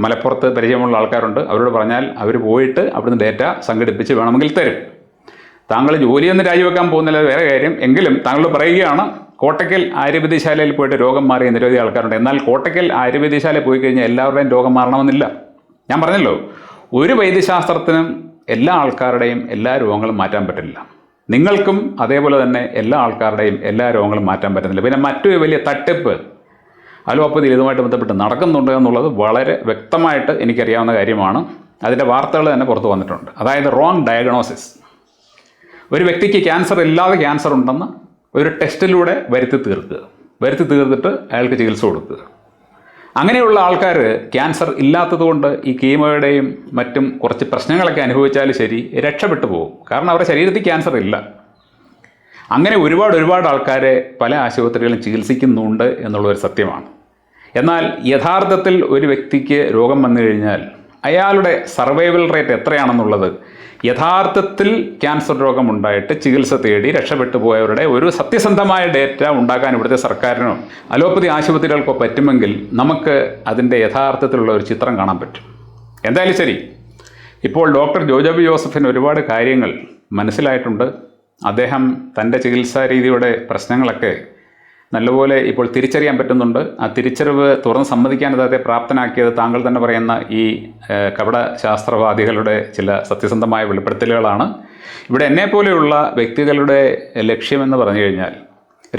Speaker 1: മലപ്പുറത്ത് പരിചയമുള്ള ആൾക്കാരുണ്ട്. അവരോട് പറഞ്ഞാൽ അവർ പോയിട്ട് അവിടുന്ന് ഡേറ്റ സംഘടിപ്പിച്ച് വേണമെങ്കിൽ തരും. താങ്കൾ ജോലിയൊന്നും രാജിവെക്കാൻ പോകുന്നില്ല, വേറെ കാര്യം. എങ്കിലും താങ്കൾ പറയുകയാണ് കോട്ടയ്ക്കൽ ആയുർവേദശാലയിൽ പോയിട്ട് രോഗം മാറിയ നിരവധി ആൾക്കാരുണ്ട്. എന്നാൽ കോട്ടയ്ക്കൽ ആയുർവേദശാലയിൽ പോയി കഴിഞ്ഞാൽ എല്ലാവരുടെയും രോഗം മാറണമെന്നില്ല. ഞാൻ പറഞ്ഞല്ലോ, ഒരു വൈദ്യശാസ്ത്രത്തിനും എല്ലാ ആൾക്കാരുടെയും എല്ലാ രോഗങ്ങളും മാറ്റാൻ പറ്റില്ല. നിങ്ങൾക്കും അതേപോലെ തന്നെ എല്ലാ ആൾക്കാരുടെയും എല്ലാ രോഗങ്ങളും മാറ്റാൻ പറ്റുന്നില്ല. പിന്നെ മറ്റൊരു വലിയ തട്ടിപ്പ് അലോപ്പതിയിൽ ഇതുമായിട്ട് ബന്ധപ്പെട്ട് നടക്കുന്നുണ്ട് എന്നുള്ളത് വളരെ വ്യക്തമായിട്ട് എനിക്കറിയാവുന്ന കാര്യമാണ്. അതിൻ്റെ വാർത്തകൾ തന്നെ പുറത്തു വന്നിട്ടുണ്ട്. അതായത് റോങ് ഡയഗ്നോസിസ്. ഒരു വ്യക്തിക്ക് ക്യാൻസർ ഇല്ലാതെ ക്യാൻസർ ഉണ്ടെന്ന് ഒരു ടെസ്റ്റിലൂടെ വരുത്തി തീർത്തിട്ട് അയാൾക്ക് ചികിത്സ കൊടുക്കുക. അങ്ങനെയുള്ള ആൾക്കാർ ക്യാൻസർ ഇല്ലാത്തതുകൊണ്ട് ഈ കീമോയുടെയും മറ്റും കുറച്ച് പ്രശ്നങ്ങളൊക്കെ അനുഭവിച്ചാലും ശരി രക്ഷപ്പെട്ടു പോകും. കാരണം അവരുടെ ശരീരത്തിൽ ക്യാൻസർ ഇല്ല. അങ്ങനെ ഒരുപാട് ആൾക്കാരെ പല ആശുപത്രികളും ചികിത്സിക്കുന്നുണ്ട് എന്നുള്ളൊരു സത്യമാണ്. എന്നാൽ യഥാർത്ഥത്തിൽ ഒരു വ്യക്തിക്ക് രോഗം വന്നു കഴിഞ്ഞാൽ അയാളുടെ സർവൈവൽ റേറ്റ് എത്രയാണെന്നുള്ളത് യഥാർത്ഥത്തിൽ ക്യാൻസർ രോഗമുണ്ടായിട്ട് ചികിത്സ തേടി രക്ഷപ്പെട്ടു പോയവരുടെ ഒരു സത്യസന്ധമായ ഡേറ്റ ഉണ്ടാക്കാൻ ഇവിടുത്തെ സർക്കാരിനോ അലോപ്പതി ആശുപത്രികൾക്കോ പറ്റുമെങ്കിൽ നമുക്ക് അതിൻ്റെ യഥാർത്ഥത്തിലുള്ള ഒരു ചിത്രം കാണാൻ പറ്റും. എന്തായാലും ശരി, ഇപ്പോൾ ഡോക്ടർ ജോജോ ജോസഫിന് ഒരുപാട് കാര്യങ്ങൾ മനസ്സിലായിട്ടുണ്ട്. അദ്ദേഹം തൻ്റെ ചികിത്സാ രീതിയുടെ പ്രശ്നങ്ങളൊക്കെ നല്ലപോലെ ഇപ്പോൾ തിരിച്ചറിയാൻ പറ്റുന്നുണ്ട്. ആ തിരിച്ചറിവ് തുറന്ന് സമ്മതിക്കാൻ അദ്ദേഹത്തെ പ്രാപ്തനാക്കിയത് താങ്കൾ തന്നെ പറയുന്ന ഈ കപട ശാസ്ത്രവാദികളുടെ ചില സത്യസന്ധമായ വെളിപ്പെടുത്തലുകളാണ്. ഇവിടെ എന്നെപ്പോലെയുള്ള വ്യക്തികളുടെ ലക്ഷ്യമെന്ന് പറഞ്ഞു കഴിഞ്ഞാൽ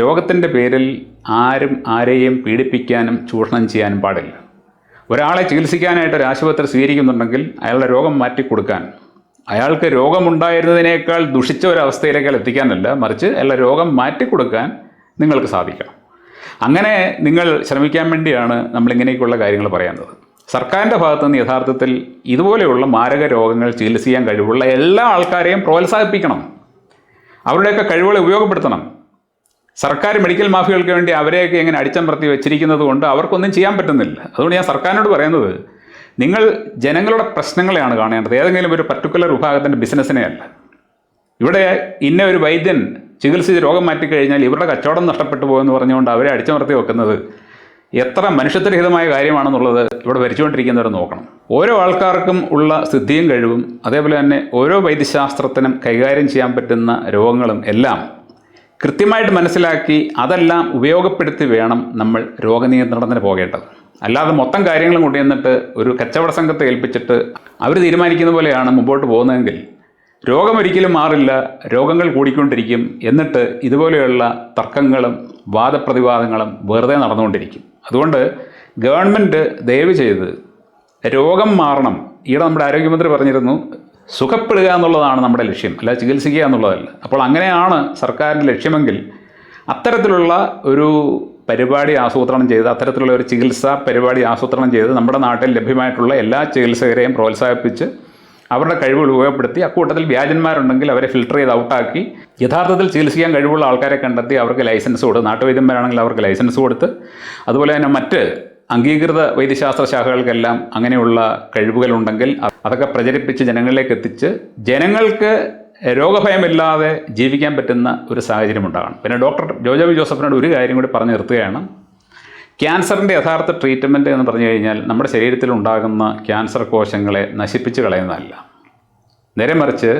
Speaker 1: രോഗത്തിൻ്റെ പേരിൽ ആരെയും പീഡിപ്പിക്കാനും ചൂഷണം ചെയ്യാനും പാടില്ല. ഒരാളെ ചികിത്സിക്കാനായിട്ട് ഒരു ആശുപത്രി സ്വീകരിക്കുന്നുണ്ടെങ്കിൽ അയാളുടെ രോഗം മാറ്റിക്കൊടുക്കാൻ, അയാൾക്ക് രോഗമുണ്ടായിരുന്നതിനേക്കാൾ ദുഷിച്ച ഒരവസ്ഥയിലേക്കാൾ എത്തിക്കാനല്ല, മറിച്ച് അയാളുടെ രോഗം മാറ്റിക്കൊടുക്കാൻ നിങ്ങൾക്ക് സാധിക്കണം. അങ്ങനെ നിങ്ങൾ ശ്രമിക്കാൻ വേണ്ടിയാണ് നമ്മളിങ്ങനെയൊക്കെയുള്ള കാര്യങ്ങൾ പറയുന്നത്. സർക്കാരിൻ്റെ ഭാഗത്തു നിന്ന് യഥാർത്ഥത്തിൽ ഇതുപോലെയുള്ള മാരക രോഗങ്ങൾ ചികിത്സിക്കാൻ കഴിവുള്ള എല്ലാ ആൾക്കാരെയും പ്രോത്സാഹിപ്പിക്കണം, അവരുടെയൊക്കെ കഴിവുകളെ ഉപയോഗപ്പെടുത്തണം. സർക്കാർ മെഡിക്കൽ മാഫിയകൾക്ക് വേണ്ടി അവരെയൊക്കെ ഇങ്ങനെ അടിച്ചമർത്തി വെച്ചിരിക്കുന്നത് കൊണ്ട് അവർക്കൊന്നും ചെയ്യാൻ പറ്റുന്നില്ല. അതുകൊണ്ട് ഞാൻ സർക്കാരിനോട് പറയുന്നത്, നിങ്ങൾ ജനങ്ങളുടെ പ്രശ്നങ്ങളെയാണ് കാണേണ്ടത്, ഏതെങ്കിലും ഒരു പർട്ടിക്കുലർ വിഭാഗത്തിൻ്റെ ബിസിനസ്സിനെ അല്ല. ഇവിടെ ഇന്ന ഒരു വൈദ്യൻ ചികിത്സിച്ച് രോഗം മാറ്റിക്കഴിഞ്ഞാൽ ഇവരുടെ കച്ചവടം നഷ്ടപ്പെട്ടു പോകുമെന്ന് പറഞ്ഞുകൊണ്ട് അവരെ അടിച്ചമർത്തി വെക്കുന്നത് എത്ര മനുഷ്യത്വരഹിതമായ കാര്യമാണെന്നുള്ളത് ഇവിടെ ഭരിച്ചുകൊണ്ടിരിക്കുന്നവർ നോക്കണം. ഓരോ ആൾക്കാർക്കും ഉള്ള സിദ്ധിയും കഴിവും അതേപോലെ തന്നെ ഓരോ വൈദ്യശാസ്ത്രത്തിനും കൈകാര്യം ചെയ്യാൻ പറ്റുന്ന രോഗങ്ങളും എല്ലാം കൃത്യമായിട്ട് മനസ്സിലാക്കി അതെല്ലാം ഉപയോഗപ്പെടുത്തി വേണം നമ്മൾ രോഗനിയന്ത്രണത്തിന് പോകേണ്ടത്. അല്ലാതെ മൊത്തം കാര്യങ്ങളും കൊണ്ടുവന്നിട്ട് ഒരു കച്ചവട സംഘത്തെ ഏൽപ്പിച്ചിട്ട് അവർ തീരുമാനിക്കുന്ന പോലെയാണ് മുമ്പോട്ട് പോകുന്നതെങ്കിൽ രോഗമൊരിക്കലും മാറില്ല, രോഗങ്ങൾ കൂടിക്കൊണ്ടിരിക്കും. എന്നിട്ട് ഇതുപോലെയുള്ള തർക്കങ്ങളും വാദപ്രതിവാദങ്ങളും വെറുതെ നടന്നുകൊണ്ടിരിക്കും. അതുകൊണ്ട് ഗവൺമെൻറ് ദയവ് ചെയ്ത് രോഗം മാറണം. ഈയിടെ നമ്മുടെ ആരോഗ്യമന്ത്രി പറഞ്ഞിരുന്നു, സുഖപ്പെടുക എന്നുള്ളതാണ് നമ്മുടെ ലക്ഷ്യം, അല്ല ചികിത്സിക്കുക എന്നുള്ളതല്ല. അപ്പോൾ അങ്ങനെയാണ് സർക്കാരിൻ്റെ ലക്ഷ്യമെങ്കിൽ അത്തരത്തിലുള്ള ഒരു പരിപാടി ആസൂത്രണം ചെയ്ത്, അത്തരത്തിലുള്ള ഒരു ചികിത്സാ പരിപാടി ആസൂത്രണം ചെയ്ത് നമ്മുടെ നാട്ടിൽ ലഭ്യമായിട്ടുള്ള എല്ലാ ചികിത്സകരെയും പ്രോത്സാഹിപ്പിച്ച് അവരുടെ കഴിവുകൾ ഉപയോഗപ്പെടുത്തി, അക്കൂട്ടത്തിൽ വ്യാജന്മാരുണ്ടെങ്കിൽ അവരെ ഫിൽട്ടർ ചെയ്ത് ഔട്ടാക്കി യഥാർത്ഥത്തിൽ ചികിത്സിക്കാൻ കഴിവുള്ള ആൾക്കാരെ കണ്ടെത്തി അവർക്ക് ലൈസൻസ് കൊടുത്ത്, നാട്ടുവൈദ്യന്മാരാണെങ്കിൽ അവർക്ക് ലൈസൻസ് കൊടുത്ത്, അതുപോലെ തന്നെ മറ്റ് അംഗീകൃത വൈദ്യശാസ്ത്ര ശാഖകൾക്കെല്ലാം അങ്ങനെയുള്ള കഴിവുകളുണ്ടെങ്കിൽ അതൊക്കെ പ്രചരിപ്പിച്ച് ജനങ്ങളിലേക്ക് എത്തിച്ച് ജനങ്ങൾക്ക് രോഗഭയമില്ലാതെ ജീവിക്കാൻ പറ്റുന്ന ഒരു സാഹചര്യം ഉണ്ടാകണം. പിന്നെ ഡോക്ടർ ജോജോ ജോസഫിനോട് ഒരു കാര്യം കൂടി പറഞ്ഞു നിർത്തുകയാണ്. ക്യാൻസറിൻ്റെ യഥാർത്ഥ ട്രീറ്റ്മെൻറ്റ് എന്ന് പറഞ്ഞു കഴിഞ്ഞാൽ നമ്മുടെ ശരീരത്തിൽ ഉണ്ടാകുന്ന ക്യാൻസർ കോശങ്ങളെ നശിപ്പിച്ച് കളയുന്നതല്ല, നേരെ മറിച്ച്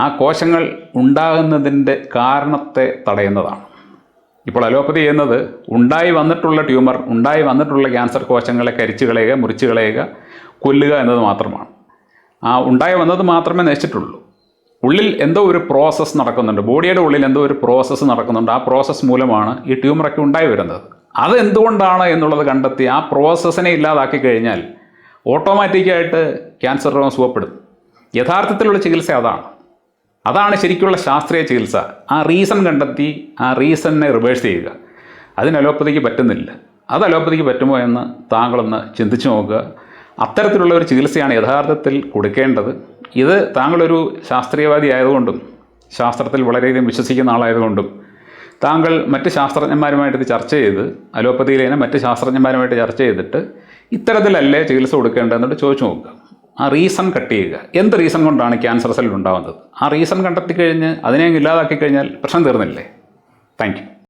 Speaker 1: ആ കോശങ്ങൾ ഉണ്ടാകുന്നതിൻ്റെ കാരണത്തെ തടയുന്നതാണ്. ഇപ്പോൾ അലോപ്പതി ചെയ്യുന്നത് ഉണ്ടായി വന്നിട്ടുള്ള ട്യൂമർ, ഉണ്ടായി വന്നിട്ടുള്ള ക്യാൻസർ കോശങ്ങളെ കരിച്ചു കളയുക, മുറിച്ച് കളയുക, കൊല്ലുക എന്നത് മാത്രമാണ്. ആ ഉണ്ടായി വന്നത് മാത്രമേ നശിച്ചിട്ടുള്ളൂ. ഉള്ളിൽ എന്തോ ഒരു പ്രോസസ്സ് നടക്കുന്നുണ്ട്, ബോഡിയുടെ ഉള്ളിൽ എന്തോ ഒരു പ്രോസസ്സ് നടക്കുന്നുണ്ട്. ആ പ്രോസസ്സ് മൂലമാണ് ഈ ട്യൂമറൊക്കെ ഉണ്ടായി വരുന്നത്. അതെന്തുകൊണ്ടാണ് എന്നുള്ളത് കണ്ടെത്തി ആ പ്രോസസ്സിനെ ഇല്ലാതാക്കി കഴിഞ്ഞാൽ ഓട്ടോമാറ്റിക്കായിട്ട് ക്യാൻസർ രോഗം സുഖപ്പെടും. യഥാർത്ഥത്തിലുള്ള ചികിത്സ അതാണ് ശരിക്കുള്ള ശാസ്ത്രീയ ചികിത്സ. ആ റീസൺ കണ്ടെത്തി ആ റീസണിനെ റിവേഴ്സ് ചെയ്യുക. അതിന് അലോപ്പതിക്ക് പറ്റുന്നില്ല. അത് അലോപ്പതിക്ക് പറ്റുമോ എന്ന് താങ്കളൊന്ന് ചിന്തിച്ചു നോക്കുക. അത്തരത്തിലുള്ള ഒരു ചികിത്സയാണ് യഥാർത്ഥത്തിൽ കൊടുക്കേണ്ടത്. ഇത് താങ്കളൊരു ശാസ്ത്രീയവാദി ആയതുകൊണ്ടും ശാസ്ത്രത്തിൽ വളരെയധികം വിശ്വസിക്കുന്ന ആളായതുകൊണ്ടും താങ്കൾ മറ്റ് ശാസ്ത്രജ്ഞന്മാരുമായിട്ട് ഇത് ചർച്ച ചെയ്ത്, അലോപ്പതിയിലെ മറ്റ് ശാസ്ത്രജ്ഞന്മാരുമായിട്ട് ചർച്ച ചെയ്തിട്ട് ഇത്തരത്തിലല്ലേ ചികിത്സ കൊടുക്കേണ്ടതെന്നിട്ട് ചോദിച്ചു നോക്കുക. ആ റീസൺ കട്ട് ചെയ്യുക. എന്ത് റീസൺ കൊണ്ടാണ് ക്യാൻസർ സെൽ ഉണ്ടാകുന്നത്? ആ റീസൺ കണ്ടെത്തി കഴിഞ്ഞ് അതിനെ ഇല്ലാതാക്കി കഴിഞ്ഞാൽ പ്രശ്നം തീർന്നില്ലേ? Thank you.